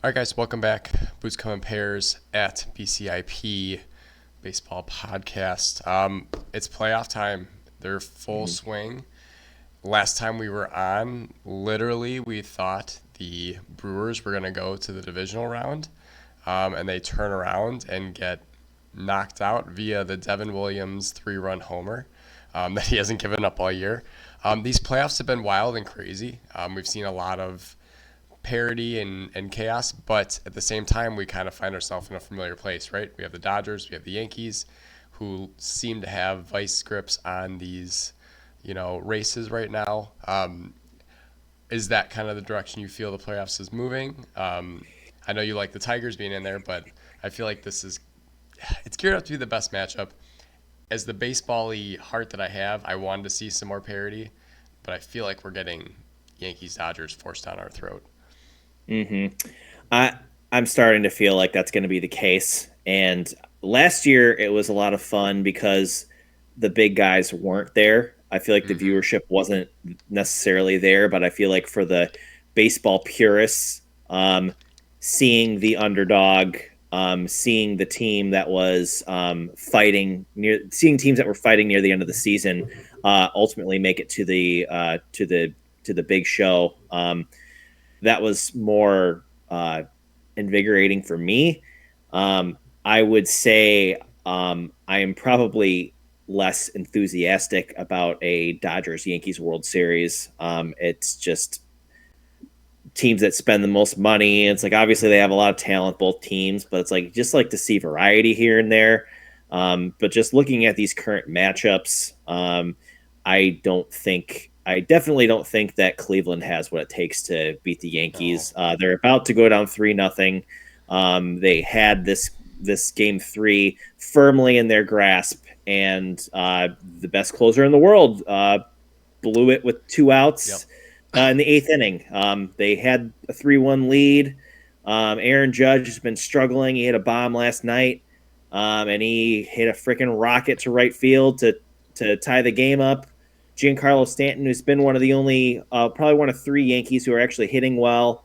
All right, guys, welcome back. Boots Come in Pairs at BCIP Baseball Podcast. It's playoff time. They're full swing. Last time we were on, literally, we thought the Brewers were going to go to the divisional round, and they turn around and get knocked out via the Devin Williams 3-run homer that he hasn't given up all year. These playoffs have been wild and crazy. We've seen a lot of parody and chaos, but at the same time, we kind of find ourselves in a familiar place, right? We have the Dodgers, we have the Yankees, who seem to have vice grips on these, races right now. Is that kind of the direction you feel the playoffs is moving? I know you like the Tigers being in there, but I feel like it's geared up to be the best matchup. As the baseball-y heart that I have, I wanted to see some more parity, but I feel like we're getting Yankees-Dodgers forced down our throat. I'm starting to feel like that's going to be the case. And last year it was a lot of fun because the big guys weren't there. I feel like the viewership wasn't necessarily there, but I feel like for the baseball purists, seeing the underdog, seeing the team that was seeing teams that were fighting near the end of the season, ultimately make it to the big show. That was more invigorating for me. I would say I am probably less enthusiastic about a Dodgers-Yankees World Series. It's just teams that spend the most money. It's like obviously they have a lot of talent, both teams, but it's like just like to see variety here and there. But just looking at these current matchups, I definitely don't think that Cleveland has what it takes to beat the Yankees. No. They're about to go down 3-0. They had this game 3 firmly in their grasp, and the best closer in the world blew it with 2 outs in the 8th inning. They had a 3-1 lead. Aaron Judge has been struggling. He hit a bomb last night, and he hit a freaking rocket to right field to tie the game up. Giancarlo Stanton, who's been one of the only, probably one of 3 Yankees who are actually hitting well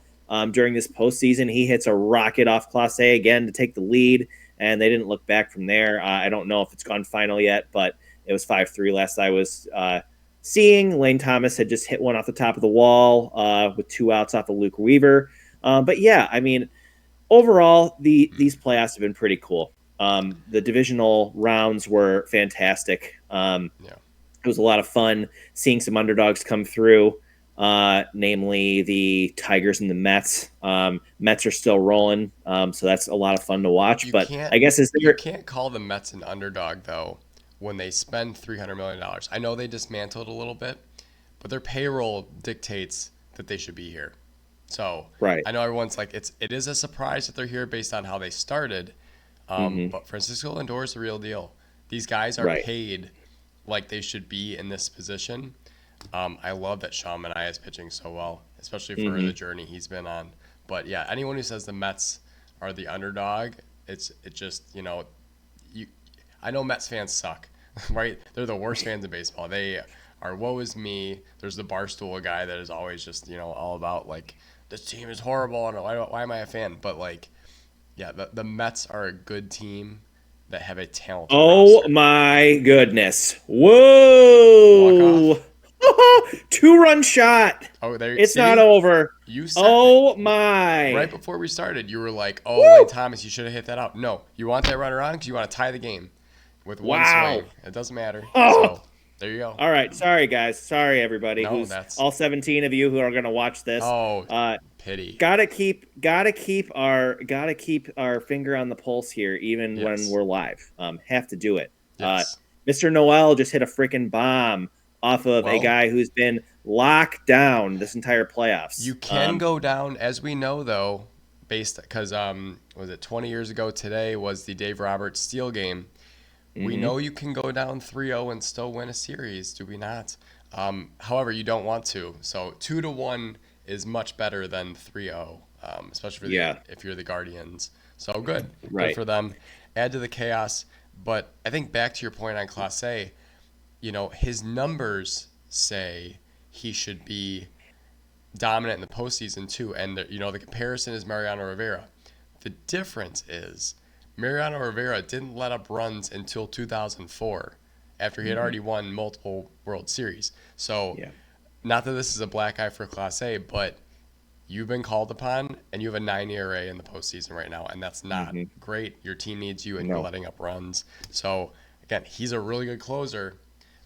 during this postseason. He hits a rocket off Clase again to take the lead, and they didn't look back from there. I don't know if it's gone final yet, but it was 5-3 last I was seeing. Lane Thomas had just hit one off the top of the wall with 2 outs off of Luke Weaver. But yeah, I mean, overall, these playoffs have been pretty cool. The divisional rounds were fantastic. It was a lot of fun seeing some underdogs come through, namely the Tigers and the Mets. Mets are still rolling, so that's a lot of fun to watch. I guess you can't call the Mets an underdog, though, when they spend $300 million. I know they dismantled a little bit, but their payroll dictates that they should be here. So right. I know everyone's like, it is a surprise that they're here based on how they started, but Francisco Lindor is the real deal. These guys are paid like they should be in this position. I love that Sean Manaea is pitching so well, especially for the journey he's been on. But yeah, anyone who says the Mets are the underdog, it just, I know Mets fans suck, right? They're the worst fans in baseball. They are woe is me. There's the Barstool guy that is always just, all about like, this team is horrible and why am I a fan? But like, yeah, the Mets are a good team that have a talented roster. My goodness. Whoa. 2-run shot. Oh, there. It's not over. You said my. Right before we started, you were like, Lane Thomas, you should have hit that out. No, you want that runner on because you want to tie the game with one swing. It doesn't matter. So there you go. All right. Sorry, guys. Sorry, everybody. No, all 17 of you who are going to watch this. Pity. Gotta keep our finger on the pulse here, even when we're live. Have to do it. Yes. Mr. Noel just hit a freaking bomb off of a guy who's been locked down this entire playoffs. You can go down, as we know, though, because was it 20 years ago today was the Dave Roberts steal game. We know you can go down 3-0 and still win a series, do we not? However, you don't want to. So 2-1 is much better than 3-0, especially if you're the Guardians. So good for them. Add to the chaos. But I think back to your point on Clase, his numbers say he should be dominant in the postseason too. And the comparison is Mariano Rivera. The difference is Mariano Rivera didn't let up runs until 2004, after he had already won multiple World Series. So, Yeah. not that this is a black eye for Class A, but you've been called upon, and you have a 9 ERA in the postseason right now, and that's not great. Your team needs you, and you're letting up runs. So, again, he's a really good closer.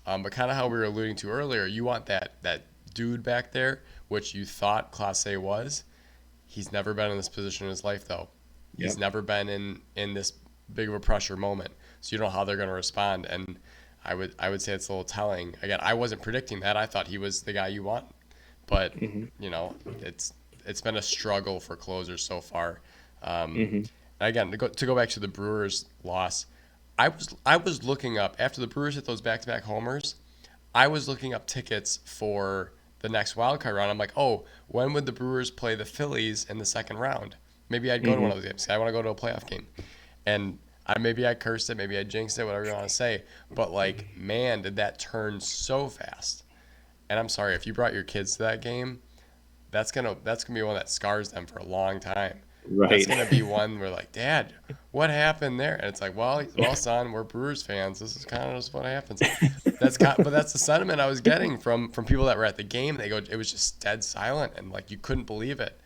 But kind of how we were alluding to earlier, you want that dude back there, which you thought Class A was. He's never been in this position in his life, though. He's never been in this big of a pressure moment, so you don't know how they're going to respond. And I would say it's a little telling. Again, I wasn't predicting that. I thought he was the guy you want, but it's been a struggle for closers so far. Again, to go back to the Brewers' loss, I was looking up after the Brewers hit those back-to-back homers. I was looking up tickets for the next wild card round. I'm like, oh, when would the Brewers play the Phillies in the second round? Maybe I'd go to one of those games. I want to go to a playoff game. And maybe I cursed it, maybe I jinxed it, whatever you want to say. But, man, did that turn so fast. And I'm sorry, if you brought your kids to that game, that's gonna be one that scars them for a long time. Right. That's gonna be one where Dad, what happened there? And it's well, son, we're Brewers fans. This is kind of just what happens. But that's the sentiment I was getting from people that were at the game. They go, it was just dead silent, and you couldn't believe it.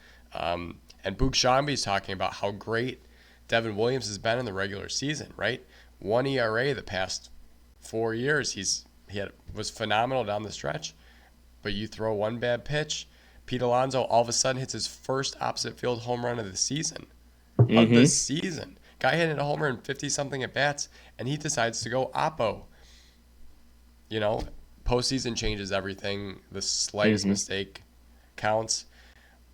And Boog Shambi's talking about how great Devin Williams has been in the regular season, right? 1 ERA the past 4 years. Was phenomenal down the stretch. But you throw one bad pitch, Pete Alonso all of a sudden hits his first opposite field home run of the season. Guy hitting a homer in 50-something at-bats, and he decides to go oppo. Postseason changes everything. The slightest mistake counts.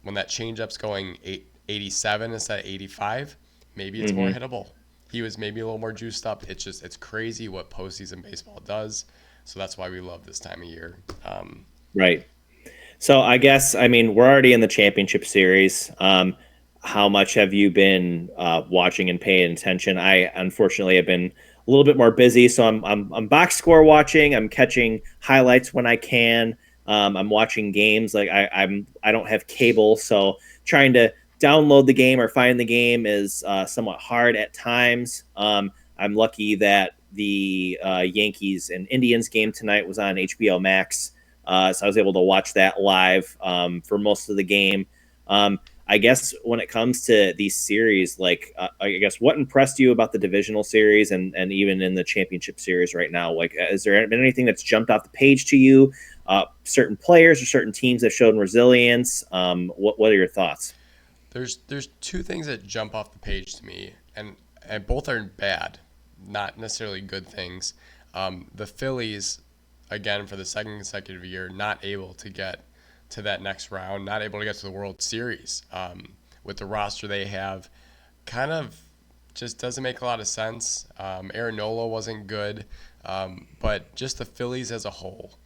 When that changeup's going 87 instead of 85, maybe it's more hittable. He was maybe a little more juiced up. It's crazy what postseason baseball does. So that's why we love this time of year. Right. So I guess, we're already in the championship series. How much have you been watching and paying attention? I unfortunately have been a little bit more busy, so I'm box score watching. I'm catching highlights when I can. I'm watching games. I don't have cable, so trying to download the game or find the game is somewhat hard at times. I'm lucky that the Yankees and Indians game tonight was on HBO Max, so I was able to watch that live for most of the game. I guess when it comes to these series, I guess what impressed you about the divisional series and even in the championship series right now? Has there been anything that's jumped off the page to you? Certain players or certain teams that showed resilience? What are your thoughts? There's two things that jump off the page to me, and both are bad, not necessarily good things. The Phillies, again, for the second consecutive year, not able to get to that next round, not able to get to the World Series with the roster they have, kind of just doesn't make a lot of sense. Aaron Nola wasn't good, but just the Phillies as a whole,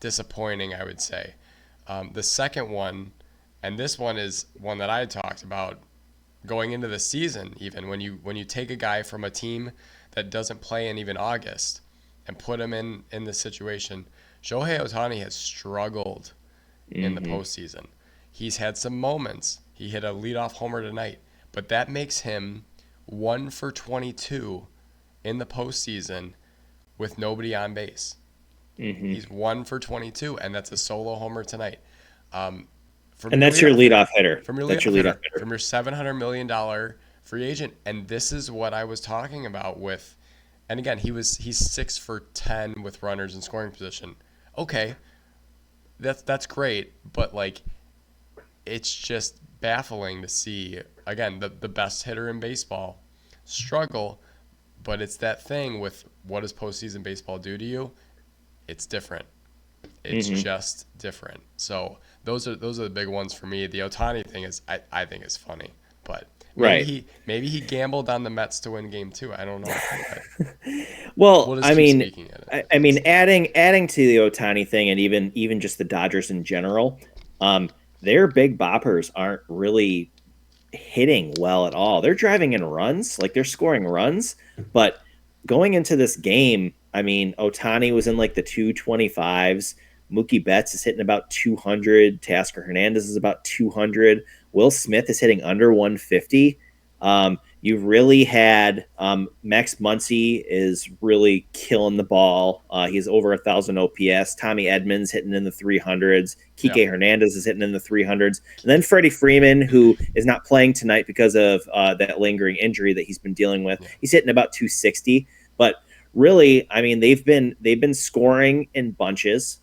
disappointing, I would say. The second one, and this one is one that I had talked about going into the season, even when you take a guy from a team that doesn't play in even August and put him in this situation. Shohei Ohtani has struggled in the postseason. He's had some moments. He hit a leadoff homer tonight, but that makes him 1 for 22 in the postseason with nobody on base. He's 1 for 22, and that's a solo homer tonight. And that's your leadoff hitter. From your $700 million free agent, and this is what I was talking about with. And again, he's 6 for 10 with runners in scoring position. Okay, that's great, but it's just baffling to see, again, the best hitter in baseball struggle. But it's that thing with what does postseason baseball do to you? It's different. It's just different. So those are the big ones for me. The Ohtani thing is I think is funny, but maybe he gambled on the Mets to win Game 2. I don't know. Well, adding to the Ohtani thing, and even just the Dodgers in general, their big boppers aren't really hitting well at all. They're driving in runs, they're scoring runs, but going into this game, Ohtani was in the 225s. Mookie Betts is hitting about 200. Teoscar Hernandez is about 200. Will Smith is hitting under 150. You've really had Max Muncy is really killing the ball. He's over 1,000 OPS. Tommy Edmonds hitting in the 300s. Yeah. Kike Hernandez is hitting in the 300s. And then Freddie Freeman, who is not playing tonight because of that lingering injury that he's been dealing with. Yeah. He's hitting about 260. But really, I mean, they've been scoring in bunches.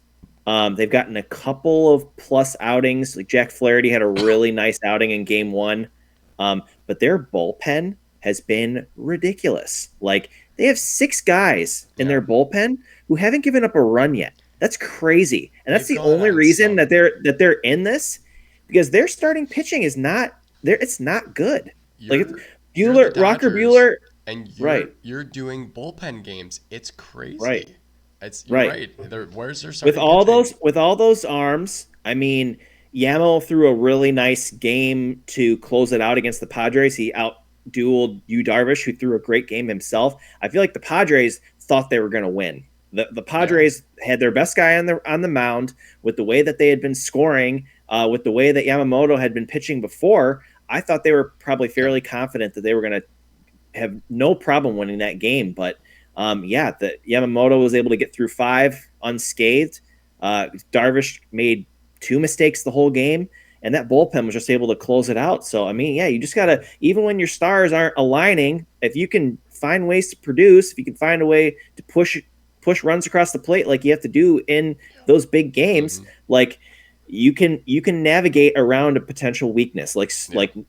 They've gotten a couple of plus outings. Like Jack Flaherty had a really nice outing in game one. But their bullpen has been ridiculous. Like they have 6 guys in their bullpen who haven't given up a run yet. That's crazy. And that's the only reason that they're in this, because their starting pitching is not there. It's not good. Like Bueller, Rocker Bueller, and you're doing bullpen games. It's crazy. Right. You're right. Where's their with all those arms? I mean, Yamo threw a really nice game to close it out against the Padres. He out-dueled Yu Darvish, who threw a great game himself. I feel like the Padres thought they were going to win. The Padres had their best guy on the mound. With the way that they had been scoring, with the way that Yamamoto had been pitching before, I thought they were probably fairly confident that they were going to have no problem winning that game. But the Yamamoto was able to get through 5 unscathed. Darvish made 2 mistakes the whole game, and that bullpen was just able to close it out. So, I mean, you just got to, even when your stars aren't aligning, if you can find ways to produce, if you can find a way to push runs across the plate like you have to do in those big games, like you can navigate around a potential weakness, like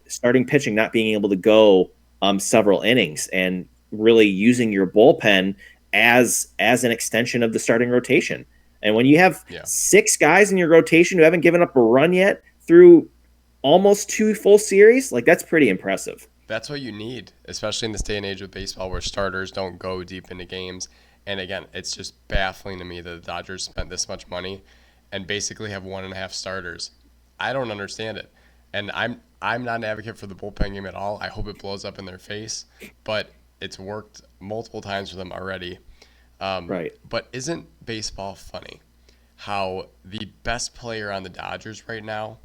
starting pitching not being able to go several innings, and really using your bullpen as an extension of the starting rotation. And when you have 6 guys in your rotation who haven't given up a run yet through almost 2 full series, like that's pretty impressive. That's what you need, especially in this day and age of baseball where starters don't go deep into games. And again, it's just baffling to me that the Dodgers spent this much money and basically have 1.5 starters. I don't understand it. And I'm not an advocate for the bullpen game at all. I hope it blows up in their face, but it's worked multiple times for them already. But isn't baseball funny how the best player on the Dodgers right now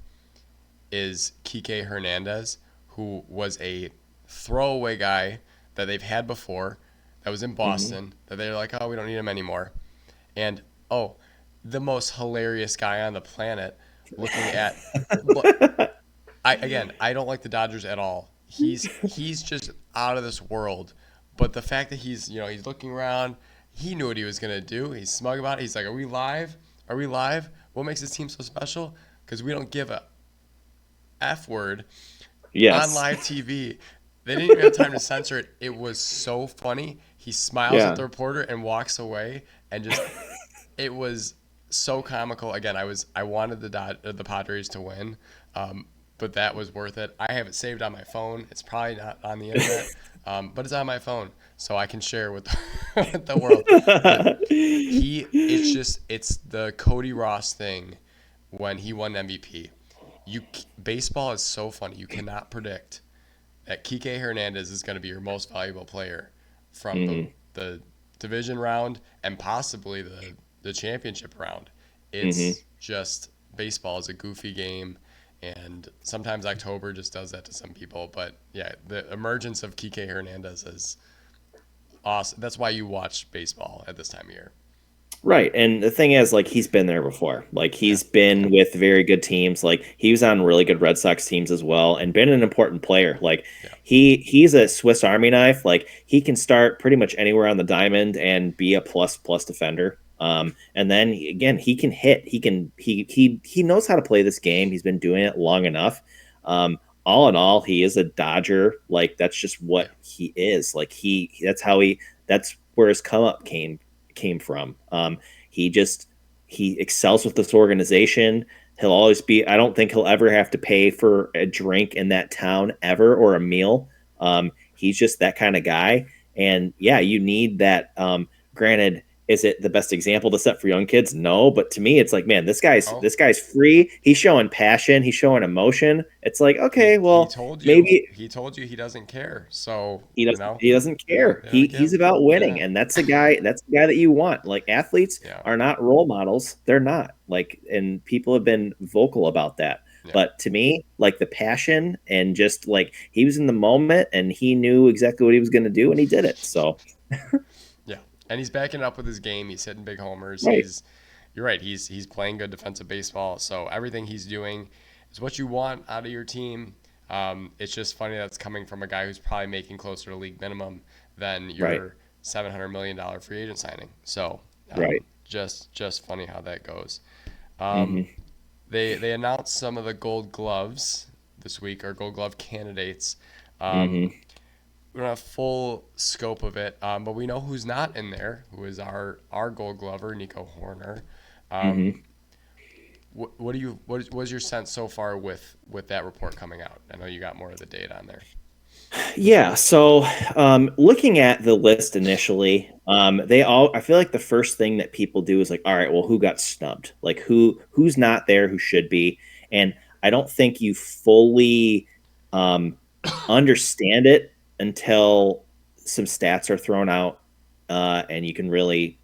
is Kike Hernandez, who was a throwaway guy that they've had before, that was in Boston, that they're like, oh, we don't need him anymore. And, the most hilarious guy on the planet looking at – I don't like the Dodgers at all. He's just out of this world. But the fact that he's looking around, he knew what he was going to do. He's smug about it. He's like, are we live? Are we live? What makes this team so special? Because we don't give a F word on live TV. They didn't even have time to censor it. It was so funny. He smiles at the reporter and walks away, and just it was so comical. Again, I wanted the Padres to win, but that was worth it. I have it saved on my phone. It's probably not on the internet, but it's on my phone, so I can share with the world. It's the Cody Ross thing when he won MVP. Baseball is so funny. You cannot predict that Kike Hernandez is going to be your most valuable player from the division round and possibly the championship round. It's just baseball is a goofy game, and sometimes October just does that to some people. But yeah, the emergence of Kike Hernandez is awesome. That's why you watch baseball at this time of year. Right. And the thing is, like, he's been there before. Like, he's been with very good teams. Like, he was on really good Red Sox teams as well and been an important player. Like, he's a Swiss Army knife. Like, he can start pretty much anywhere on the diamond and be a plus defender. And then again, he can hit. He knows how to play this game. He's been doing it long enough. All in all, he is a Dodger. Like, that's just what he is. Like, that's where his come up came from. He excels with this organization. He'll always be, I don't think he'll ever have to pay for a drink in that town ever, or a meal. He's just that kind of guy. And yeah, you need that. Granted, Is it the best example to set for young kids? No, but to me, it's like, man, this Oh, guy's free. He's showing passion. He's showing emotion. It's like, okay, he well, told you maybe he doesn't care. So, he doesn't care. they don't He's give. about winning, Yeah. and that's the guy. That's the guy that you want. Like athletes Yeah. are not role models. They're not like, and people have been vocal about that. Yeah. But to me, like the passion and just like he was in the moment and he knew exactly what he was going to do and he did it. So Yeah. And he's backing it up with his game. He's hitting big homers. right, You're right. He's playing good defensive baseball. So everything he's doing is what you want out of your team. It's just funny that's coming from a guy who's probably making closer to league minimum than right, your $700 million free agent signing. So right. just funny how that goes. Hmm. They announced some of the Gold Gloves this week, or Gold Glove candidates. Um, Hmm. we don't have full scope of it, but we know who's not in there, who is our Gold Glover, Nico Horner. Hmm. Um, what was your sense so far with that report coming out? I know you got more of the data on there. Yeah. So, looking at the list initially, they all. I feel like the first thing that people do is like, all right, well, who got snubbed? Like who's not there who should be? And I don't think you fully um, understand it until some stats are thrown out, and you can really.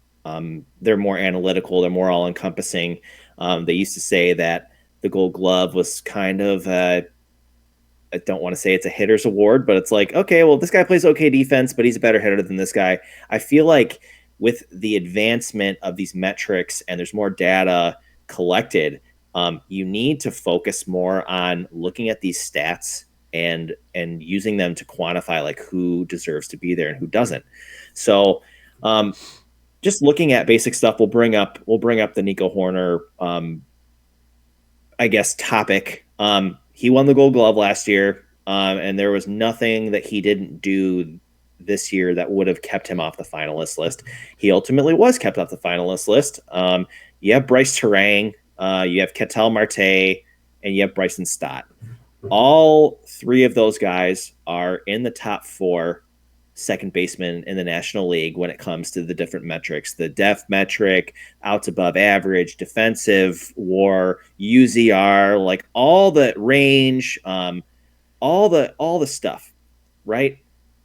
They're more analytical. They're more all encompassing. They used to say that the Gold Glove was kind of I don't want to say it's a hitter's award, but it's like, okay, well, this guy plays okay defense, but he's a better hitter than this guy. I feel like with the advancement of these metrics and there's more data collected, you need to focus more on looking at these stats and using them to quantify like who deserves to be there and who doesn't. So, just looking at basic stuff, we'll bring up the Nico Horner I guess, topic. He won the Gold Glove last year, and there was nothing that he didn't do this year that would have kept him off the finalist list. He ultimately was kept off the finalist list. You have Bryce Terang, you have Ketel Marte, and you have Bryson Stott. All three of those guys are in the top four second basemen in the National League when it comes to the different metrics, the def metric, outs above average, defensive, WAR, UZR, like all the range, all the stuff, right?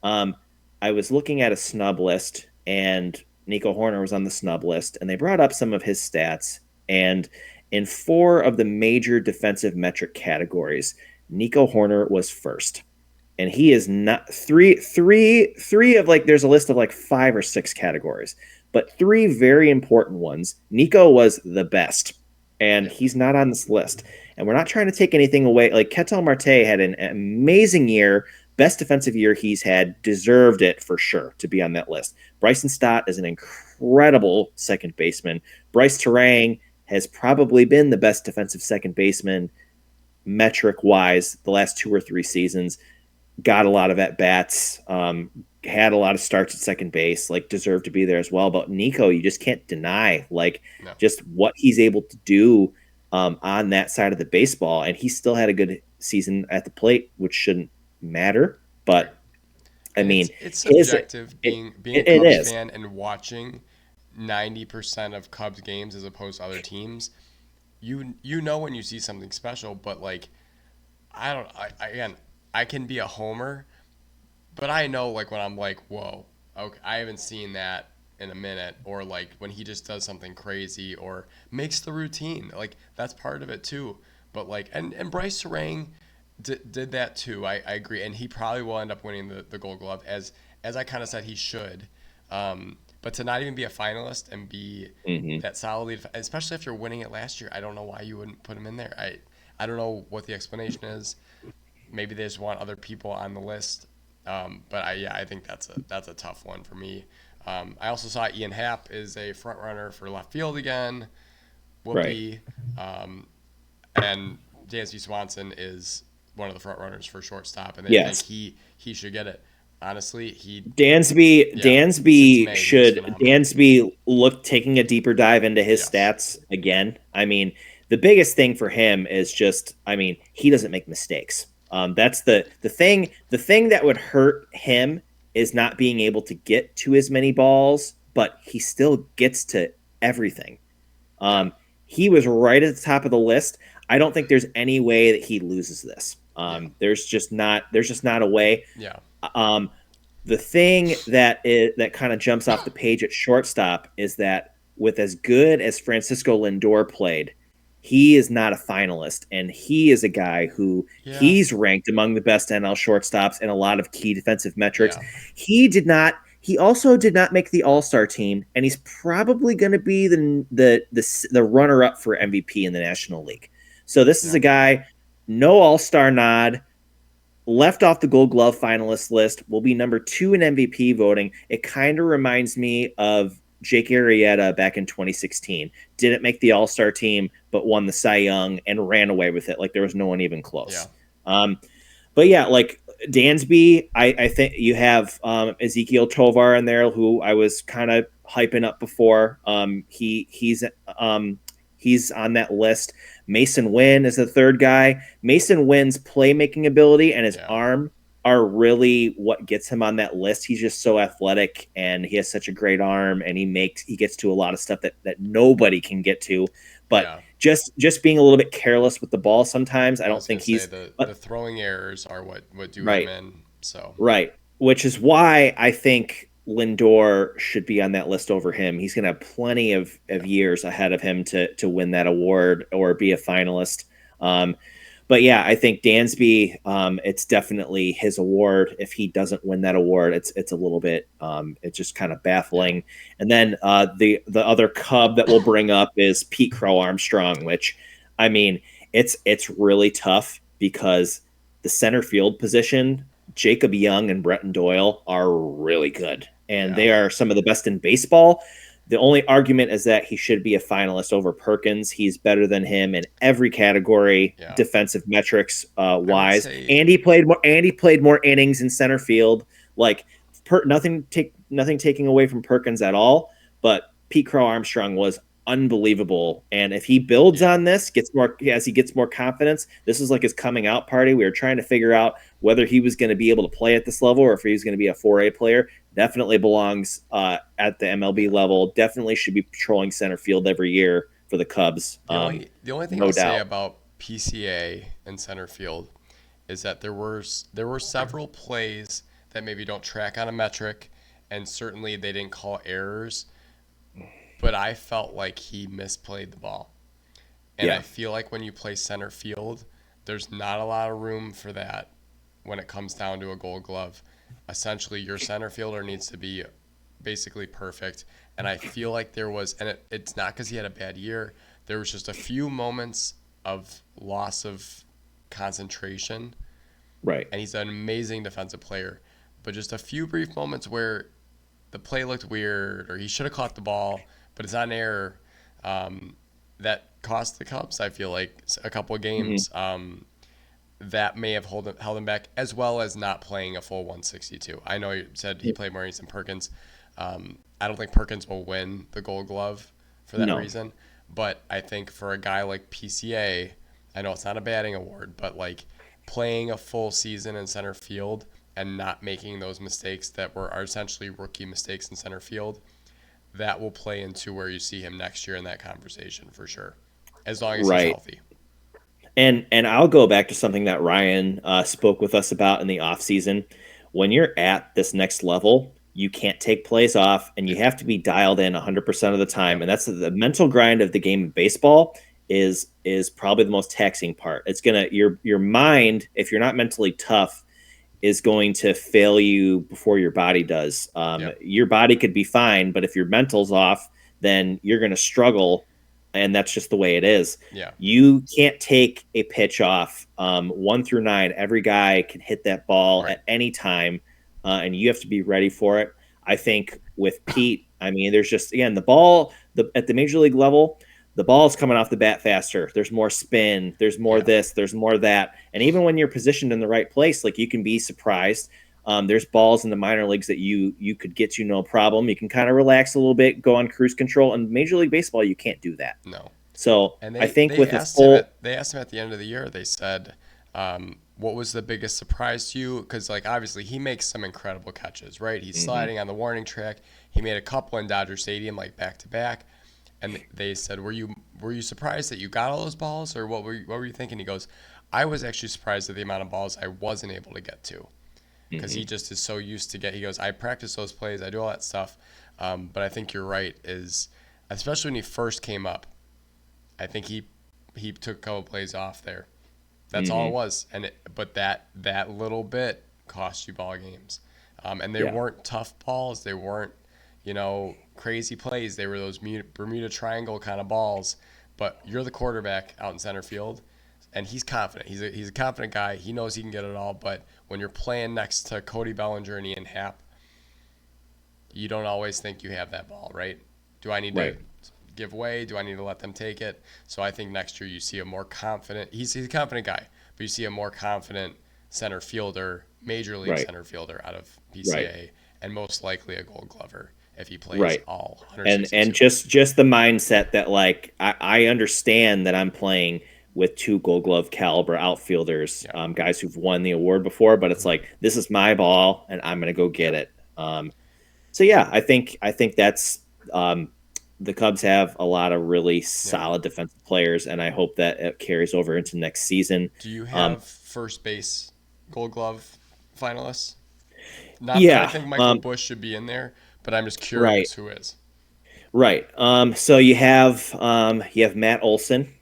Um, I was looking at a snub list and Nico Horner was on the snub list and they brought up some of his stats and in four of the major defensive metric categories, Nico Horner was first and he is not three of like there's a list of like five or six categories, but three very important ones. Nico was the best, and Yeah. he's not on this list. And we're not trying to take anything away. Like Ketel Marte had an amazing year, best defensive year he's had, deserved it for sure to be on that list. Bryson Stott is an incredible second baseman. Bryce Terang has probably been the best defensive second baseman metric wise the last 2 or 3 seasons, got a lot of at bats, had a lot of starts at second base, like deserved to be there as well. But Nico, you just can't deny like No. just what he's able to do on that side of the baseball, and he still had a good season at the plate, which shouldn't matter. Right. But I And mean, it's his subjective being a it Cubs is fan and watching 90% of Cubs games as opposed to other teams. You know when you see something special, but like I don't again, I can be a homer, but I know like when I'm like, whoa, okay, I haven't seen that in a minute, or like when he just does something crazy or makes the routine, like that's part of it too. But like, and Bryce Sarang did that too. I agree, and he probably will end up winning the Gold Glove as I kind of said he should. But to not even be a finalist and be mhm. that solid lead, especially if you're winning it last year, I don't know why you wouldn't put him in there. I don't know what the explanation is. Maybe they just want other people on the list. But I think that's a tough one for me. I also saw Ian Happ is a front runner for left field again. Right. Whoopee. And Dansby Swanson is one of the front runners for shortstop, and they think Yes. he should get it. Honestly, Dansby yeah, since Dansby May he was should phenomenal. Dansby look taking a deeper dive into his Yes, stats again. I mean, the biggest thing for him is just I mean, he doesn't make mistakes. That's the thing that would hurt him is not being able to get to as many balls but he still gets to everything. Yeah. He was right at the top of the list. I don't think there's any way that he loses this. Yeah. There's just not a way. Yeah. Um, the thing that kind of jumps off the page at shortstop is that with as good as Francisco Lindor played, he is not a finalist, and he is a guy who Yeah. he's ranked among the best NL shortstops in a lot of key defensive metrics. Yeah. He did not. He also did not make the All Star team, and he's probably going to be the runner up for MVP in the National League. So this is Yeah. a guy, no All Star nod, left off the Gold Glove finalist list, will be number 2 in MVP voting. It kind of reminds me of Jake Arrieta back in 2016. Didn't make the All Star team, but won the Cy Young and ran away with it like there was no one even close. Yeah. But yeah, like Dansby, I think you have Ezekiel Tovar in there, who I was kind of hyping up before. He's on that list. Mason Wynn is the third guy. Mason Wynn's playmaking ability and his Yeah. arm are really what gets him on that list. He's just so athletic and he has such a great arm, and he gets to a lot of stuff that nobody can get to. But Yeah. just being a little bit careless with the ball sometimes. I I don't was gonna think say he's the throwing errors are what do him right. in. So Right. Which is why I think Lindor should be on that list over him. He's going to have plenty of yeah. years ahead of him to win that award or be a finalist. Um, but yeah, I think Dansby, it's definitely his award. If he doesn't win that award, it's a little bit, it's just kind of Yeah. baffling. And then the other Cub that we'll bring up is Pete Crow Armstrong, which, I mean, it's really tough because the center field position, Jacob Young and Bretton Doyle are really good, and Yeah. they are some of the best in baseball. The only argument is that he should be a finalist over Perkins. He's better than him in every category, Yeah. defensive metrics I would wise. say And he played more. And he played more innings in center field. Like nothing taking away from Perkins at all. But Pete Crow Armstrong was unbelievable. And if he builds yeah. on this, gets more as he gets more confidence, this is like his coming out party. We were trying to figure out whether he was going to be able to play at this level or if he was going to be a 4A player. Definitely belongs at the MLB level. Definitely should be patrolling center field every year for the Cubs. The only thing No I'll say doubt. about PCA and center field is that there were several plays that maybe don't track on a metric, and certainly they didn't call errors, but I felt like he misplayed the ball. And I Yeah. feel like when you play center field, there's not a lot of room for that when it comes down to a gold glove. Essentially, your center fielder needs to be basically perfect. And I feel like there was, and it's not because he had a bad year, there was just a few moments of loss of concentration. Right. And he's an amazing defensive player. But just a few brief moments where the play looked weird or he should have caught the ball, but it's not an error. That cost the Cubs, I feel like, a couple of Hmm. games. That may have held him back, as well as not playing a full 162. I know you said he played more innings than Perkins. I don't think Perkins will win the Gold Glove for that No. reason, but I think for a guy like PCA, I know it's not a batting award, but like playing a full season in center field and not making those mistakes that are essentially rookie mistakes in center field, that will play into where you see him next year in that conversation for sure, as long as he's Right. healthy. And I'll go back to something that Ryan spoke with us about in the off season. When you're at this next level, you can't take plays off, and you Yep. have to be dialed in 100% of the time. Yep. And that's the mental grind of the game of baseball is probably the most taxing part. It's gonna your mind, if you're not mentally tough, is going to fail you before your body does. Yep. Your body could be fine, but if your mental's off, then you're going to struggle, and that's just the way it is. Yeah. You can't take a pitch off 1 through 9. Every guy can hit that ball Right. at any time, and you have to be ready for it. I think with Pete, I mean, there's just again the ball at the major league level. The ball's coming off the bat faster. There's more spin. There's more Yeah. this. There's more that. And even when you're positioned in the right place, like you can be surprised. There's balls in the minor leagues that you could get to no problem. You can kind of relax a little bit, go on cruise control. And Major League Baseball, you can't do that. No. So And I they think they with a asked him full at they asked him at the end of the year. They said, what was the biggest surprise to you? Because, like, obviously he makes some incredible catches, right? He's Mm-hmm. sliding on the warning track. He made a couple in Dodger Stadium, like back to back. And they said, "Were you surprised that you got all those balls, or what were you thinking?" He goes, "I was actually surprised at the amount of balls I wasn't able to get to, because he Mm-hmm. just is so used to get." He goes, "I practice those plays, I do all that stuff, but I think you're right. Is especially when he first came up, I think he took a couple plays off there. That's all it Mm-hmm. was, but that little bit cost you ball games, and they Yeah. weren't tough balls. They weren't, crazy plays. They were those Bermuda Triangle kind of balls. But you're the quarterback out in center field, and he's confident. He's a confident guy. He knows he can get it all. But when you're playing next to Cody Bellinger and Ian Happ, you don't always think you have that ball, right? Do I need to Right. give way? Do I need to let them take it? So I think next year you see a more confident. He's a confident guy, but you see a more confident center fielder, major league Right. center fielder out of Right. BCA, and most likely a Gold Glover if he plays Right. all And 162. just the mindset that, like, I understand that I'm playing with two Gold Glove caliber outfielders, Yeah. guys who've won the award before, but it's Mhm. like, this is my ball and I'm gonna go get it. So yeah, I think that's the Cubs have a lot of really Yeah. solid defensive players, and I hope that it carries over into next season. Do you Um, have first base Gold Glove finalists? Not that I yeah, think Michael Busch should be in there, but I'm just right, curious who is. right. So you have Matt Olson,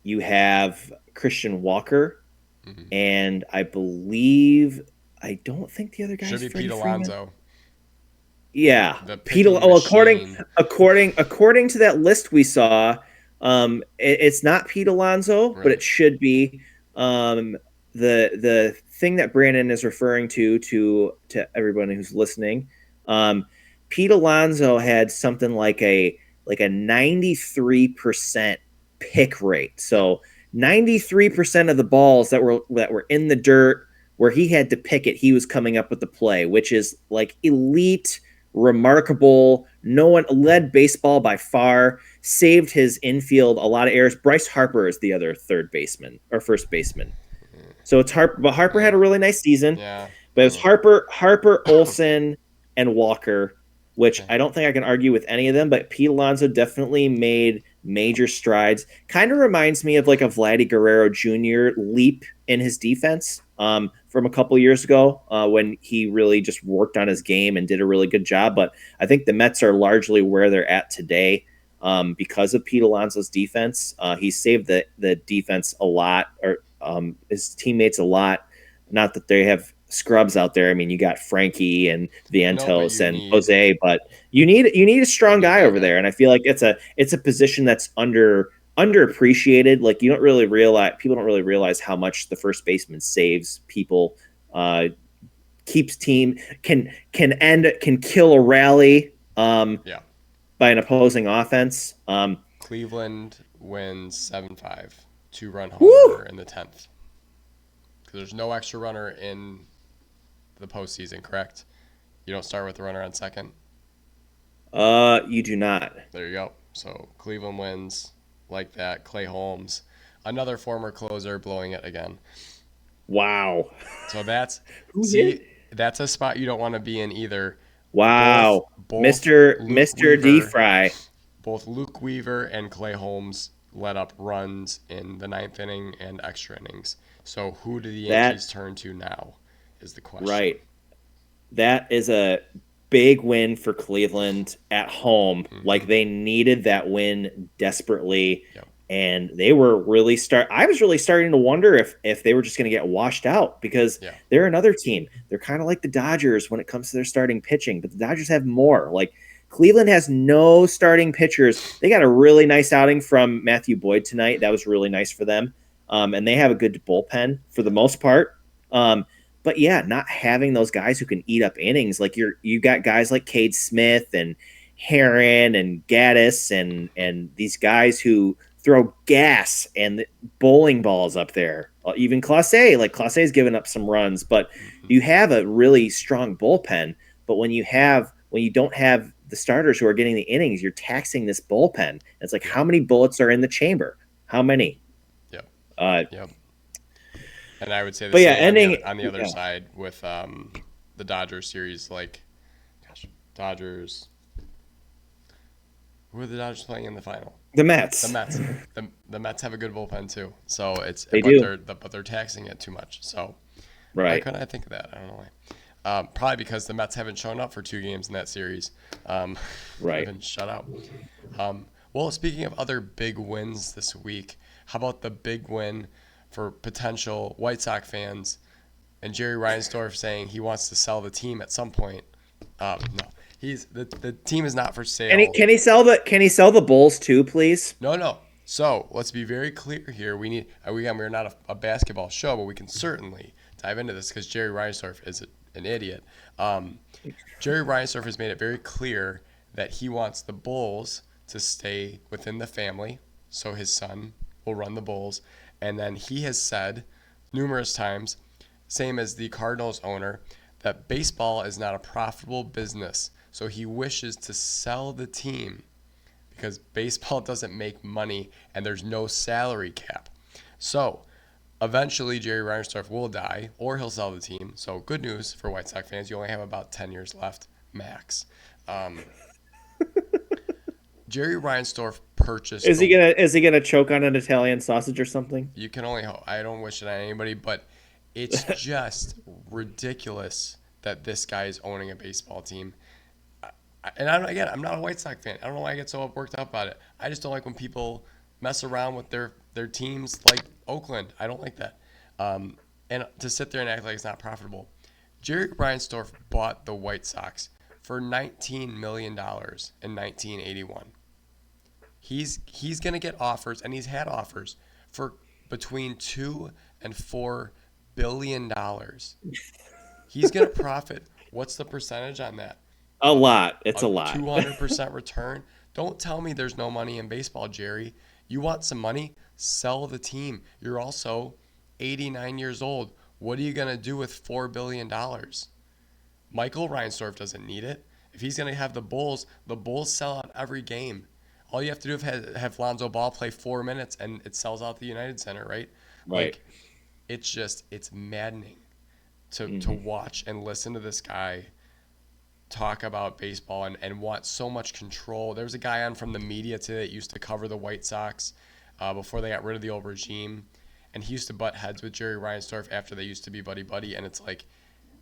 you have Christian Walker, Hmm. and I don't think the other Should guy's be Pete Freddie Freeman. Alonso, Yeah, the Peter. picking Oh, according machine. according according to that list we saw, it's not Pete Alonso, but Really? it should be. Um, the thing that Brandon is referring to everybody who's listening, Pete Alonso had something like a 93% pick rate. Yep. So 93% of the balls that were in the dirt where he had to pick it, he was coming up with the play, which is like elite, remarkable. No one led baseball by far, saved his infield a lot of errors. Bryce Harper is the other third baseman or first baseman. So it's Harper, but Harper Uh, had a really nice season. yeah. But it was Uh, Harper, Olson, and Walker, which okay. I don't think I can argue with any of them. But Pete Alonso definitely made major strides. Kind of reminds me of like a Vladdy Guerrero Jr. leap in his defense from a couple years ago when he really just worked on his game and did a really good job. But I think the Mets are largely where they're at today because of Pete Alonso's defense. He saved the defense a lot, or his teammates a lot. Not that they have scrubs out there. I mean, you got Frankie and No, but Vientos you and need Jose, but you need a you strong need guy that over guy. there, and I feel like it's a position that's underappreciated. Like you don't really realize people don't really realize how much the first baseman saves people, uh, keeps team can kill a rally Yeah. by an opposing offense. Cleveland wins 7-5, 2-run Woo! homer in the 10th. Because there's no extra runner in the postseason, correct? You don't start with the runner on second. You do not. There you go. So Cleveland wins like that. Clay Holmes, another former closer, blowing it again. Wow. So that's Who hit? see, that's a spot you don't want to be in either. Both Wow. both Mr. Luke Mr. D Weaver, Fry. both Luke Weaver and Clay Holmes let up runs in the ninth inning and extra innings. So who do the That Yankees turn to now? Is the question. right. That is a big win for Cleveland at home. Hmm. Like they needed that win desperately. Yep. And they were really I was really starting to wonder if they were just going to get washed out because Yeah. they're another team. They're kind of like the Dodgers when it comes to their starting pitching, but the Dodgers have more. Like Cleveland has no starting pitchers. They got a really nice outing from Matthew Boyd tonight. That was really nice for them. And they have a good bullpen for the most part. But yeah, not having those guys who can eat up innings, like you got guys like Cade Smith and Heron and Gaddis and these guys who throw gas and bowling balls up there. Even Clase, like Clase's given up some runs, but Hmm. you have a really strong bullpen. But when you don't have the starters who are getting the innings, you're taxing this bullpen. It's like, Yep. how many bullets are in the chamber? How many? Yep. Uh, Yep. And I would say the But yeah, same ending on the other side with the Dodgers series. Like, gosh, Dodgers. Who are the Dodgers playing in the final? the Mets. The Mets. The Mets have a good bullpen too. So They do. but they're taxing it too much. So why Right. couldn't I think of that? I don't know why. Probably because the Mets haven't shown up for 2 games in that series. They've Right. been shut out. Well, speaking of other big wins this week, how about the big win for potential White Sox fans and Jerry Reinsdorf saying he wants to sell the team at some point? No, the team is not for sale. Can he sell the Bulls too, please? No. So let's be very clear here. We're not a basketball show, but we can certainly dive into this because Jerry Reinsdorf is an idiot. Jerry Reinsdorf has made it very clear that he wants the Bulls to stay within the family, so his son will run the Bulls. And then he has said numerous times, same as the Cardinals owner, that baseball is not a profitable business. So he wishes to sell the team because baseball doesn't make money and there's no salary cap. So eventually Jerry Reinsdorf will die or he'll sell the team. So good news for White Sox fans. You only have about 10 years left, max. Jerry Reinsdorf purchased. Is he gonna choke on an Italian sausage or something? You can only hope. I don't wish it on anybody, but it's just ridiculous that this guy is owning a baseball team. I'm not a White Sox fan. I don't know why I get so worked up about it. I just don't like when people mess around with their teams like Oakland. I don't like that. And to sit there and act like it's not profitable. Jerry Reinsdorf bought the White Sox for $19 million in 1981. He's going to get offers, and he's had offers for between $2 and $4 billion. He's going to profit. What's the percentage on that? A lot. It's a lot. 200% return. Don't tell me there's no money in baseball, Jerry. You want some money? Sell the team. You're also 89 years old. What are you going to do with $4 billion? Michael Reinsdorf doesn't need it. If he's going to have the Bulls sell out every game. All you have to do is have Lonzo Ball play 4 minutes and it sells out the United Center, right? Right. Like, it's maddening to watch and listen to this guy talk about baseball and want so much control. There was a guy on from the media today that used to cover the White Sox before they got rid of the old regime, and he used to butt heads with Jerry Reinsdorf after they used to be buddy-buddy, and it's like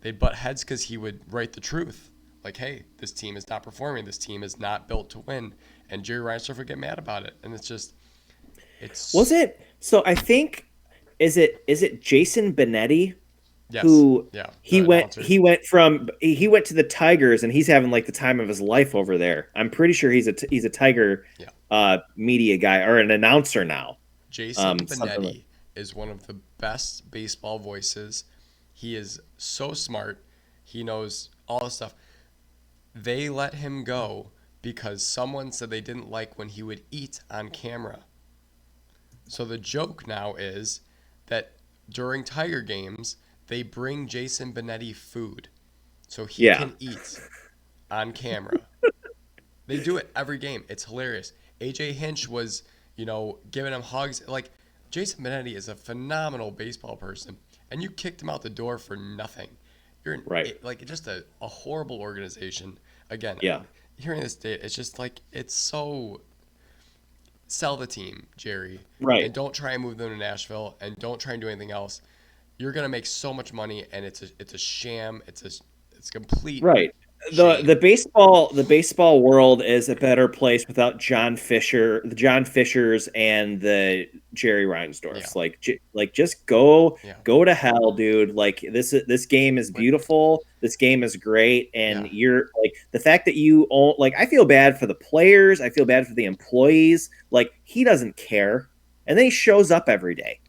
they'd butt heads because he would write the truth. Like, hey, this team is not performing. This team is not built to win. And Jerry Reinsdorf would get mad about it. And Was it? So I think, is it Jason Benetti? Yes. Who yeah, he went to the Tigers, and he's having like the time of his life over there. I'm pretty sure he's a Tiger media guy or an announcer now. Jason Benetti is one of the best baseball voices. He is so smart. He knows all this stuff. They let him go because someone said they didn't like when he would eat on camera. So the joke now is that during Tiger games, they bring Jason Benetti food so he can eat on camera. They do it every game. It's hilarious. AJ Hinch was, giving him hugs. Like, Jason Benetti is a phenomenal baseball person, and you kicked him out the door for nothing. You're just a horrible organization. Again, hearing this date, it's just like it's so. Sell the team, Jerry. Right. And don't try and move them to Nashville, and don't try and do anything else. You're gonna make so much money, and it's a sham. It's complete. Right. The baseball world is a better place without the John Fishers and the Jerry Reinsdorfs. Yeah. Like just go to hell, dude. Like this game is beautiful. This game is great, and you're like the fact that you own. Like I feel bad for the players. I feel bad for the employees. Like he doesn't care, and then he shows up every day.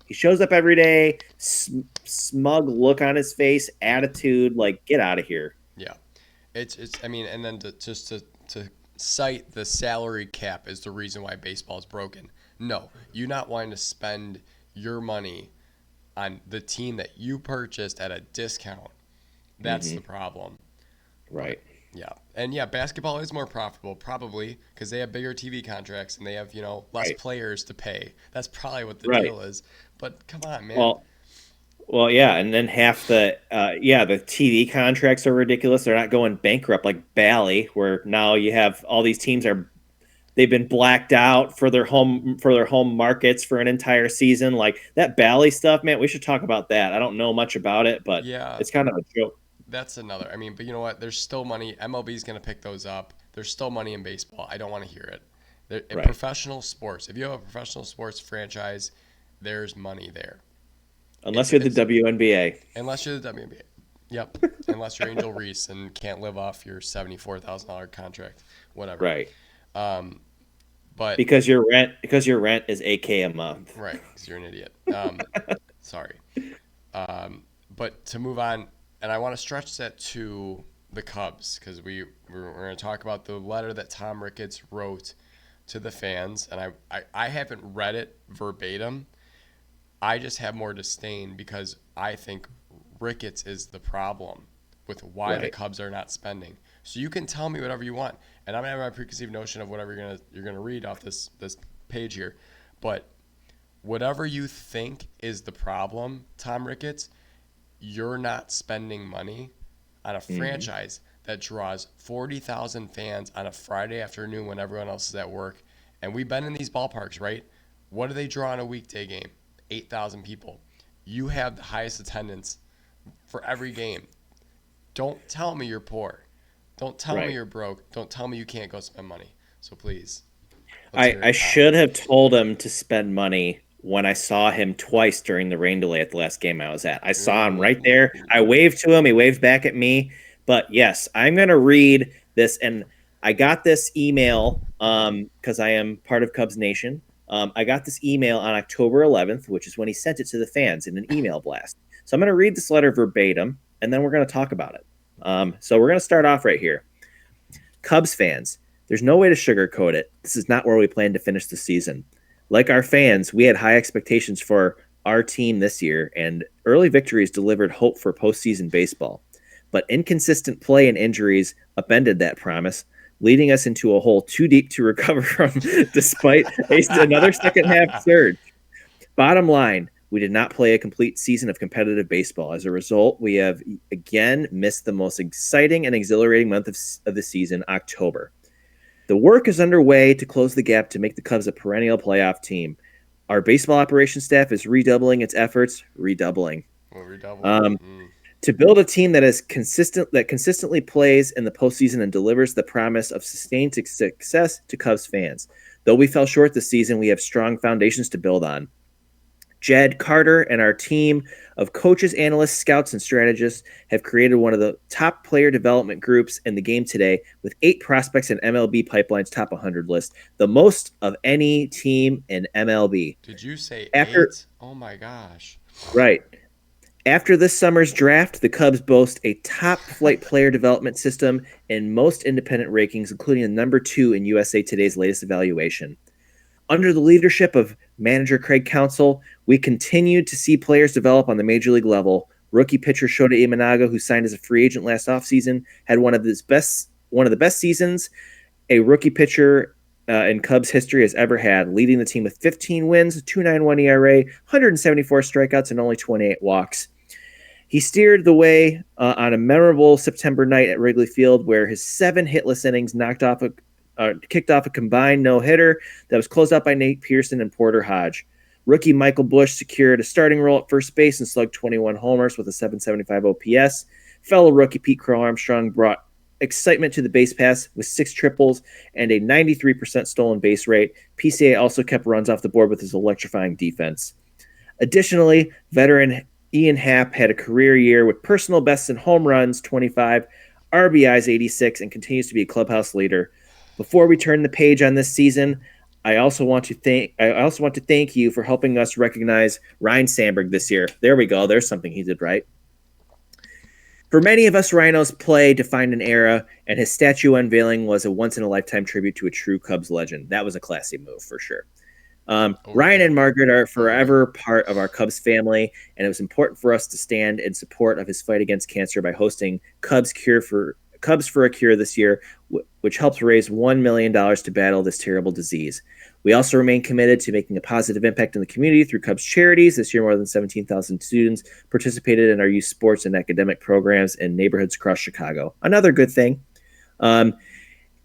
Smug look on his face, attitude. Like get out of here. Yeah. And then to cite the salary cap is the reason why baseball is broken. No, you not wanting to spend your money on the team that you purchased at a discount. That's the problem. Right. But, and basketball is more profitable probably because they have bigger TV contracts and they have less players to pay. That's probably what the deal is. But come on, man. Well, yeah, and then half the the TV contracts are ridiculous. They're not going bankrupt like Bally, where now you have all these teams are they've been blacked out for their home markets for an entire season. Like that Bally stuff, man, we should talk about that. I don't know much about it, but Yeah, it's kind of a joke. that's another. I mean, but you know what? There's still money. MLB is going to pick those up. There's still money in baseball. I don't want to hear it. In Right. professional sports, if you have a professional sports franchise, there's money there. Unless you're the It's WNBA. unless you're the WNBA. Yep. Unless you're Angel Reese and can't live off your $74,000 contract, whatever. Right. Um, but Because your rent is AK a month. right, because you're an idiot. Sorry. But to move on, and I want to stretch that to the Cubs because we're going to talk about the letter that Tom Ricketts wrote to the fans, and I haven't read it verbatim. I just have more disdain because I think Ricketts is the problem with why the Right. Cubs are not spending. So you can tell me whatever you want, and I'm gonna have my preconceived notion of whatever you're gonna read off this page here, but whatever you think is the problem, Tom Ricketts, you're not spending money on a Mhm. franchise that draws 40,000 fans on a Friday afternoon when everyone else is at work. And we've been in these ballparks, right? What do they draw on a weekday game? 8,000 people. You have the highest attendance for every game. Don't tell me you're poor. Don't tell me Right. you're broke. Don't tell me you can't go spend money. So please, let's I hear I it, Tom. should have told him to spend money when I saw him twice during the rain delay at the last game I was at. I saw him right there. I Ooh. waved to him. He waved back at me. But yes, I'm gonna read this, and I got this email because I am part of Cubs Nation. I got this email on October 11th, which is when he sent it to the fans in an email blast. So I'm going to read this letter verbatim, and then we're going to talk about it. So we're going to start off right here. Cubs fans, there's no way to sugarcoat it. This is not where we plan to finish the season. Like our fans, we had high expectations for our team this year, and early victories delivered hope for postseason baseball. But inconsistent play and injuries upended that promise, leading us into a hole too deep to recover from despite another second half surge. Bottom line, we did not play a complete season of competitive baseball. As a result, we have again missed the most exciting and exhilarating month of the season, October. The work is underway to close the gap to make the Cubs a perennial playoff team. Our baseball operations staff is redoubling its efforts, redoubling. We'll redouble. Um, to build a team that consistently plays in the postseason and delivers the promise of sustained success to Cubs fans. Though we fell short this season, we have strong foundations to build on. Jed Carter and our team of coaches, analysts, scouts, and strategists have created one of the top player development groups in the game today with 8 prospects in MLB Pipeline's top 100 list, the most of any team in MLB. Did you say After 8? Oh my gosh. right, after this summer's draft, the Cubs boast a top flight player development system in most independent rankings, including the number 2 in USA Today's latest evaluation. Under the leadership of manager Craig Counsell, we continued to see players develop on the major league level. Rookie pitcher Shota Imanaga, who signed as a free agent last offseason, had one of the best seasons a rookie pitcher in Cubs history has ever had, leading the team with 15 wins, 2.91 ERA, 174 strikeouts, and only 28 walks. He steered the way on a memorable September night at Wrigley Field, where his 7 hitless innings kicked off a combined no-hitter that was closed out by Nate Pearson and Porter Hodge. Rookie Michael Busch secured a starting role at first base and slugged 21 homers with a 775 OPS. Fellow rookie Pete Crow Armstrong brought excitement to the base pass with 6 triples and a 93% stolen base rate. PCA also kept runs off the board with his electrifying defense. Additionally, veteran Ian Happ had a career year with personal bests in home runs, 25, RBIs, 86, and continues to be a clubhouse leader. Before we turn the page on this season, I also want to thank you for helping us recognize Ryan Sandberg this year. There we go. There's something he did right. For many of us, Rhino's play defined an era, and his statue unveiling was a once-in-a-lifetime tribute to a true Cubs legend. That was a classy move for sure. Ryan and Margaret are forever part of our Cubs family, and it was important for us to stand in support of his fight against cancer by hosting Cubs Cubs for a Cure this year, which helps raise $1 million to battle this terrible disease. We also remain committed to making a positive impact in the community through Cubs charities. This year, more than 17,000 students participated in our youth sports and academic programs in neighborhoods across Chicago. Another good thing.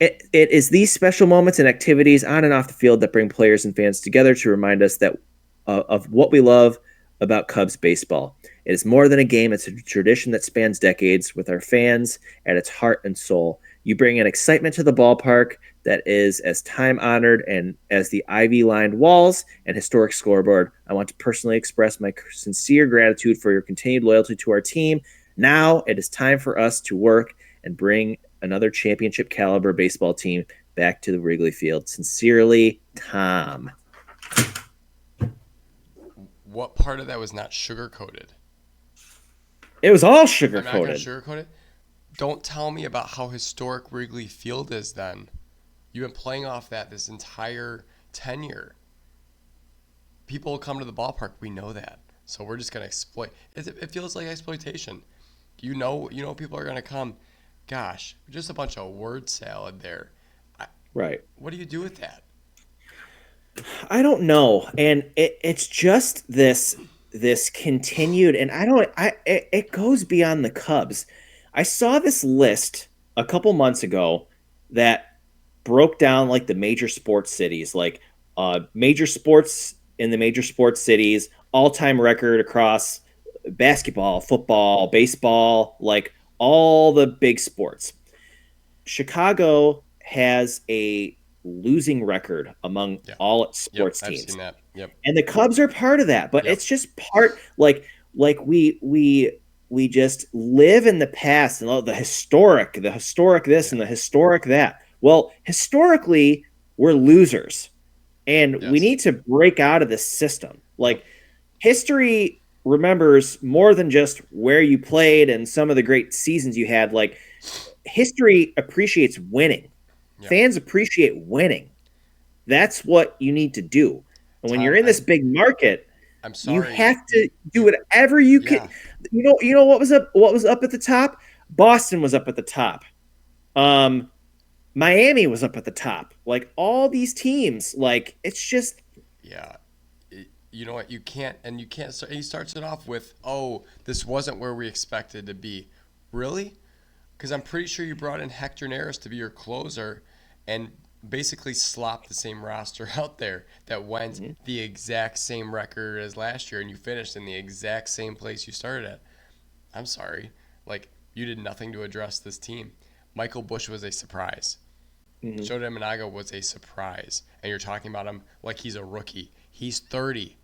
It is these special moments and activities on and off the field that bring players and fans together to remind us that of what we love about Cubs baseball. It is more than a game. It's a tradition that spans decades with our fans at its heart and soul. You bring an excitement to the ballpark that is as time-honored and as the ivy-lined walls and historic scoreboard. I want to personally express my sincere gratitude for your continued loyalty to our team. Now it is time for us to work and bring another championship caliber baseball team back to the Wrigley Field. Sincerely, Tom. What part of that was not sugar-coated? It was all I'm not sugar-coated. going to sugarcoat it. Don't tell me about how historic Wrigley Field is then. You've been playing off that this entire tenure. People come to the ballpark. We know that. So we're just going to exploit. It feels like exploitation. You know people are going to come. Gosh, just a bunch of word salad there. Right. What do you do with that? I don't know. And it's just this continued, and it goes beyond the Cubs. I saw this list a couple months ago that broke down like the major sports cities, like major sports in the major sports cities, all-time record across basketball, football, baseball, like all the big sports. Chicago has a losing record among all its sports teams. I've seen that. Yep. And the Cubs are part of that, but it's just part like we just live in the past and the historic this and the historic that. Well, historically, we're losers, and we need to break out of this system. Like, history remembers more than just where you played and some of the great seasons you had. Like, history appreciates winning. Fans appreciate winning. That's what you need to do. And when you're in this big market, I'm sorry, you have to do whatever you can. You know what was up? What was up at the top? Boston was up at the top. Miami was up at the top. Like, all these teams, like, it's just you know what? You can't start. He starts it off with, "Oh, this wasn't where we expected to be." Really? Because I'm pretty sure you brought in Hector Neris to be your closer, and basically slop the same roster out there that went the exact same record as last year, and you finished in the exact same place you started at. I'm sorry. Like, you did nothing to address this team. Michael Busch was a surprise. Shota Imanaga was a surprise. And you're talking about him like he's a rookie. He's 30.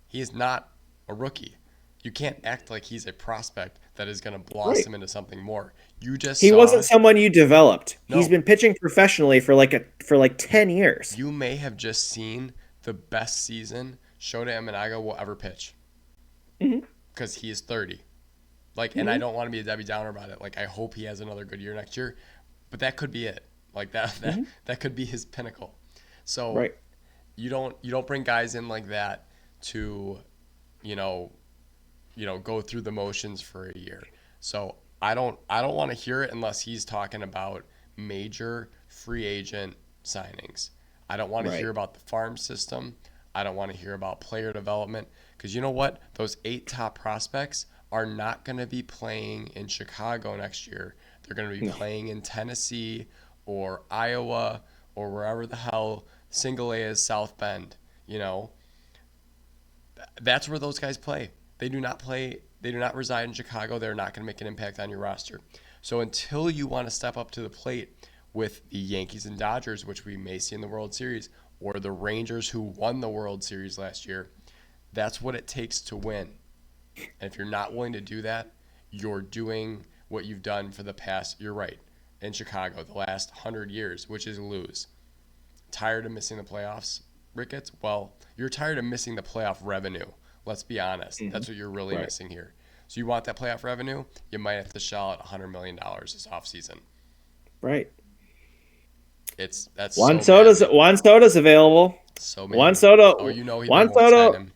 He is not a rookie. You can't act like he's a prospect that is going to blossom into something more. He wasn't someone you developed. No. He's been pitching professionally for like 10 years. You may have just seen the best season Shota Imanaga will ever pitch. Because he is 30. Like, and I don't want to be a Debbie Downer about it. Like, I hope he has another good year next year, but that could be it. Like, that could be his pinnacle. So you don't bring guys in like that to, go through the motions for a year. So I don't want to hear it unless he's talking about major free agent signings. I don't want to hear about the farm system. I don't want to hear about player development, because you know what? Those 8 top prospects are not going to be playing in Chicago next year. They're going to be playing in Tennessee or Iowa or wherever the hell single A is, South Bend. That's where those guys play. They do not reside in Chicago. They're not going to make an impact on your roster. So until you want to step up to the plate with the Yankees and Dodgers, which we may see in the World Series, or the Rangers who won the World Series last year, that's what it takes to win. And if you're not willing to do that, you're doing what you've done for the past, you're right, in Chicago, the last 100 years, which is lose. Tired of missing the playoffs, Ricketts? Well, you're tired of missing the playoff revenue. Let's be honest. That's what you're really missing here. So you want that playoff revenue? You might have to shell out $100 million this offseason. Right. That's Juan Soto's available. So Juan Soto. Oh,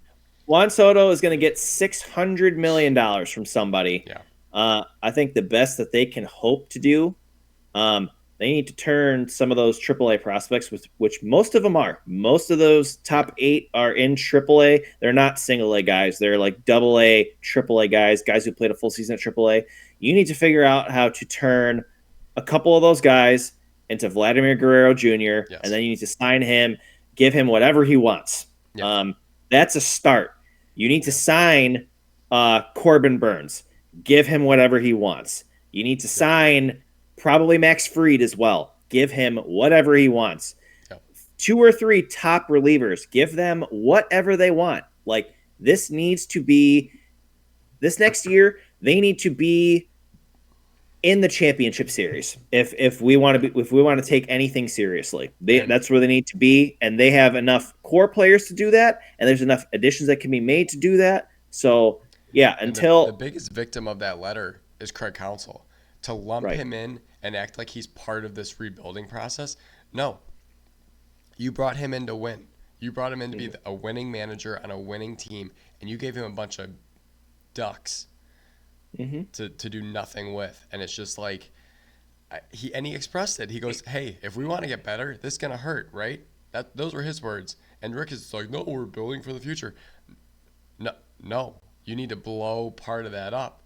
Juan Soto is going to get $600 million from somebody. Yeah. I think the best that they can hope to do, they need to turn some of those AAA prospects, which most of them are. Most of those top 8 are in AAA. They're not single A guys. They're like double A, AAA guys who played a full season at AAA. You need to figure out how to turn a couple of those guys into Vladimir Guerrero Jr., Yes. and then you need to sign him, give him whatever he wants. Yeah. That's a start. You need to sign Corbin Burns. Give him whatever he wants. You need to sign probably Max Fried as well. Give him whatever he wants. Yep. 2 or 3 top relievers. Give them whatever they want. Like, this needs to be this next year. They need to be in the championship series if we want to take anything seriously. That's where they need to be, and they have enough core players to do that, and there's enough additions that can be made to do that. So yeah, until the biggest victim of that letter is Craig Counsell. To lump him in and act like he's part of this rebuilding process. No. You brought him in to win. You brought him in to be a winning manager on a winning team, and you gave him a bunch of ducks to do nothing with. And it's just like he expressed it. He goes, "Hey, if we want to get better, this is gonna hurt, right?" Those were his words. And Ricketts is like, "No, we're building for the future." No, you need to blow part of that up.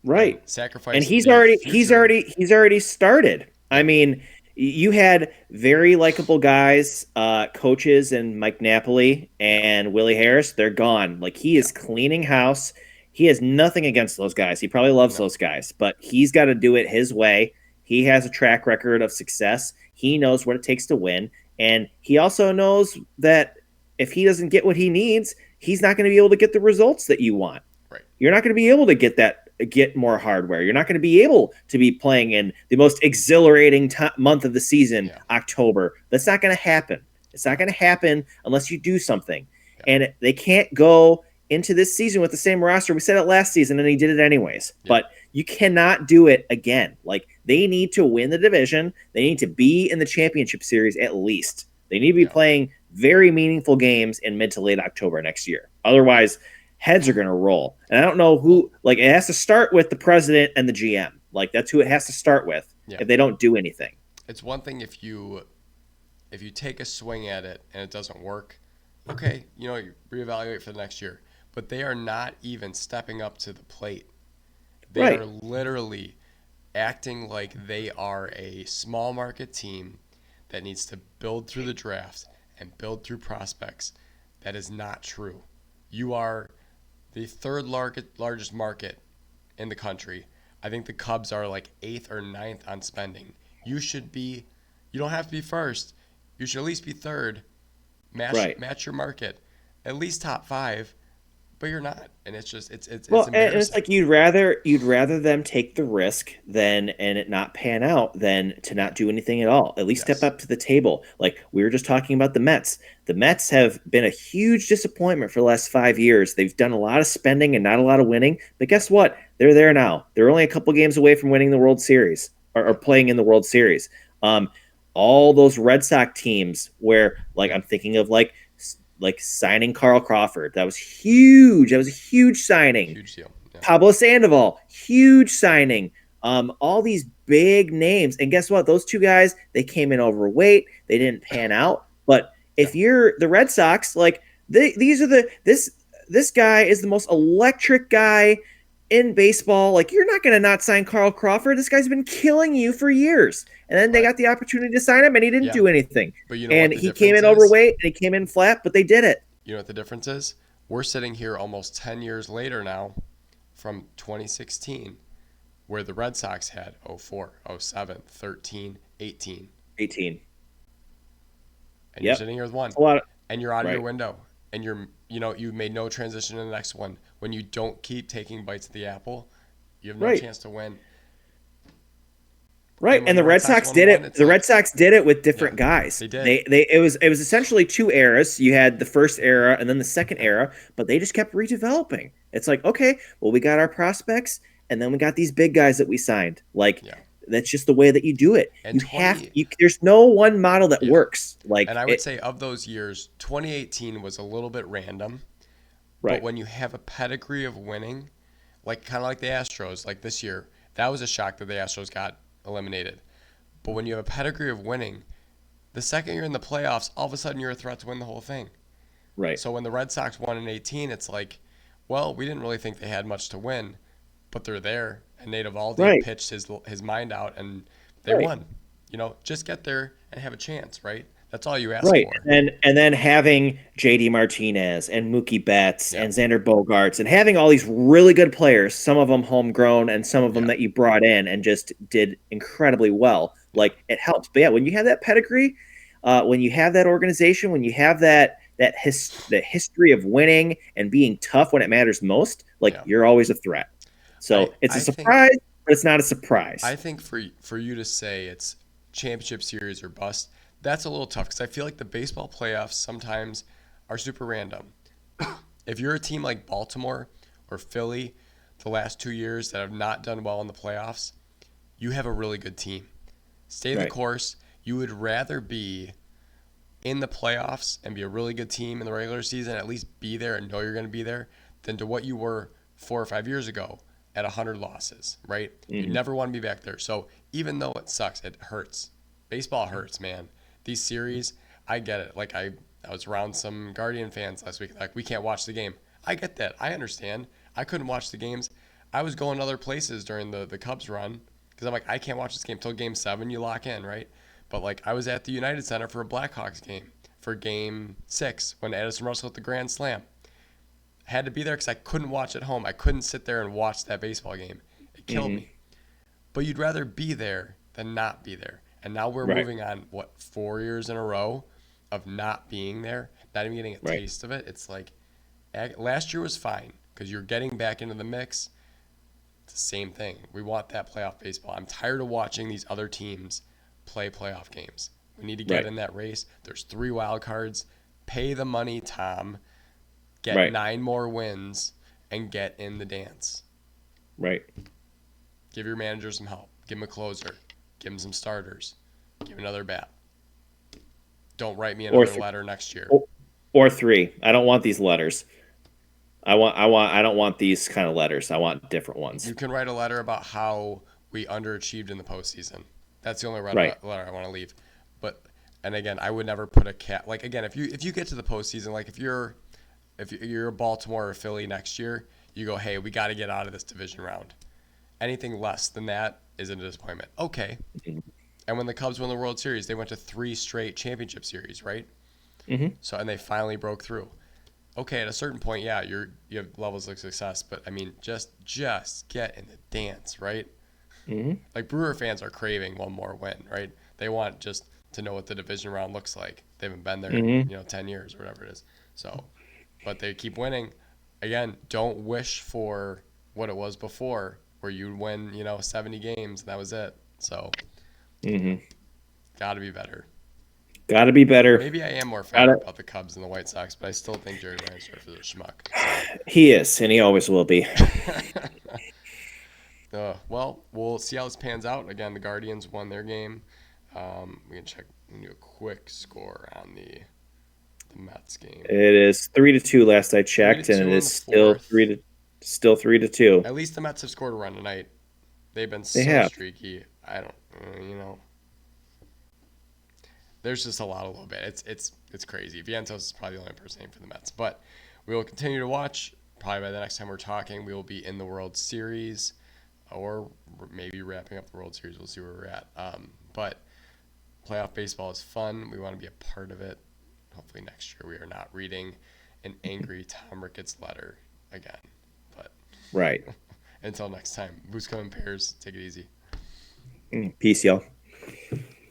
Right. Sacrifice. And he's already started. I mean, you had very likable guys, coaches, and Mike Napoli and Willie Harris. They're gone. Like, he is cleaning house. He has nothing against those guys. He probably loves those guys, but he's got to do it his way. He has a track record of success. He knows what it takes to win. And he also knows that if he doesn't get what he needs, he's not going to be able to get the results that you want. Right. You're not going to be able to get more hardware. You're not going to be able to be playing in the most exhilarating month of the season, October. That's not going to happen. It's not going to happen unless you do something. And they can't go into this season with the same roster. We said it last season, and he did it anyways. But you cannot do it again. Like, they need to win the division. They need to be in the championship series at least. They need to be playing very meaningful games in mid to late October next year. Otherwise, heads are going to roll. And I don't know who, like, it has to start with the president and the GM. Like, that's who it has to start with if they don't do anything. It's one thing if you take a swing at it and it doesn't work, okay, you reevaluate for the next year. But they are not even stepping up to the plate. They are literally acting like they are a small market team that needs to build through the draft and build through prospects. That is not true. You are the third largest market in the country. I think the Cubs are like 8th or 9th on spending. You don't have to be first. You should at least be third. Match your market. At least top 5. But you're not, and it's just it's and it's like you'd rather them take the risk and it not pan out than to not do anything at all. At least step up to the table. Like we were just talking about the Mets. The Mets have been a huge disappointment for the last 5 years. They've done a lot of spending and not a lot of winning. But guess what? They're there now. They're only a couple games away from winning the World Series or playing in the World Series. All those Red Sox teams where, like, I'm thinking of like signing Carl Crawford. That was huge. That was a huge signing. Huge deal. Yeah. Pablo Sandoval, huge signing. All these big names. And guess what? Those 2 guys, they came in overweight. They didn't pan out. But if you're the Red Sox, like this guy is the most electric guy in baseball. Like, you're not going to not sign Carl Crawford. This guy's been killing you for years. And then they got the opportunity to sign him, and he didn't do anything. But he came in overweight, and he came in flat, but they did it. You know what the difference is? We're sitting here almost 10 years later now from 2016, where the Red Sox had 04, 07, 13, 18. 18. And you're sitting here with one. And you're out of your window. And you've made no transition to the next one. When you don't keep taking bites of the apple, you have no chance to win. Right, and the Red Sox did it. The Red Sox did it with different guys. They did. It was essentially 2 eras. You had the first era and then the second era, but they just kept redeveloping. It's like, okay, well, we got our prospects, and then we got these big guys that we signed. Like, that's just the way that you do it. And there's no one model that works. Like, and I would say of those years, 2018 was a little bit random. Right. But when you have a pedigree of winning, like kind of like the Astros, like this year. That was a shock that the Astros got eliminated. But when you have a pedigree of winning, the second you're in the playoffs, all of a sudden you're a threat to win the whole thing. Right. So when the Red Sox won in 18, it's like, well, we didn't really think they had much to win, but they're there. And Nate Eovaldi Right. pitched his mind out, and they Right. won. Just get there and have a chance, right? That's all you ask Right. for. And then having JD Martinez and Mookie Betts Yeah, and Xander Bogaerts and having all these really good players, some of them homegrown and some of them yeah, that you brought in and just did incredibly well. yeah, Like it helps. But yeah, when you have that pedigree, when you have that organization, when you have the history of winning and being tough when it matters most, like yeah. you're always a threat. I So it's a I think surprise, but it's not a surprise. I think for you to say it's championship series or bust, that's a little tough because I feel like the baseball playoffs sometimes are super random. If you're a team like Baltimore or Philly, the last 2 years that have not done well in the playoffs, you have a really good team. Stay the Right. course. You would rather be in the playoffs and be a really good team in the regular season, at least be there and know you're going to be there, than to what you were 4 or 5 years ago at 100 losses, right? You Mhm. never want to be back there. So even though it sucks, it hurts. Baseball hurts, man. These series, I get it. Like I was around some Guardian fans last week, like we can't watch the game. I get that. I understand. I couldn't watch the games. I was going other places during the Cubs run because I'm like, I can't watch this game till game 7. You lock in, right? But like I was at the United Center for a Blackhawks game for game 6 when Addison Russell hit the grand slam. Had to be there because I couldn't watch at home. I couldn't sit there and watch that baseball game. It killed Mhm. me. But you'd rather be there than not be there. And now we're Right. moving on, 4 years in a row of not being there, not even getting a Right. taste of it. It's like last year was fine because you're getting back into the mix. It's the same thing. We want that playoff baseball. I'm tired of watching these other teams play playoff games. We need to get Right. in that race. There's 3 wild cards. Pay the money, Tom. Get Right. 9 more wins and get in the dance. Right. Give your manager some help. Give him a closer. Give him some starters. Give him another bat. Don't write me Or another letter next year. or 3. I don't want these letters. I don't want these kind of letters. I want different ones. You can write a letter about how we underachieved in the postseason. That's the only Right. letter I want to leave. But and again, I would never put a cap. Like again, if you get to the postseason, like if you're Baltimore or Philly next year, you go, hey, we got to get out of this division round. Anything less than that is a disappointment. Okay. And when the Cubs won the World Series, they went to 3 straight championship series, right? Mm-hmm. So and they finally broke through. Okay, at a certain point, yeah, you have levels of success, but I mean, just get in the dance, right? Mm-hmm. Like Brewer fans are craving one more win, right? They want just to know what the division round looks like. They haven't been there Mm-hmm. in 10 years or whatever it is. So, but they keep winning. Again, don't wish for what it was before, where you'd win 70 games and that was it. So, Mm-hmm. got to be better. Got to be better. Maybe I am more Gotta, fired about the Cubs and the White Sox, but I still think Jerry Reinsdorf is a schmuck. he is, and he always will be. Well, we'll see how this pans out. Again, the Guardians won their game. We can do a quick score on the Mets game. It is 3-2 last I checked, 3-2 and it in is the still fourth. 3-2. At least the Mets have scored a run tonight. They've been They so have. streaky. I don't, there's just a lot a little bit. It's crazy. Vientos is probably the only person named for the Mets, but we will continue to watch. Probably by the next time we're talking, we will be in the World Series, or maybe wrapping up the World Series. We'll see where we're at. But playoff baseball is fun. We want to be a part of it. Hopefully next year we are not reading an angry Tom Ricketts letter again. But Right. until next time, Boost Coming Pairs. Take it easy. Peace, y'all.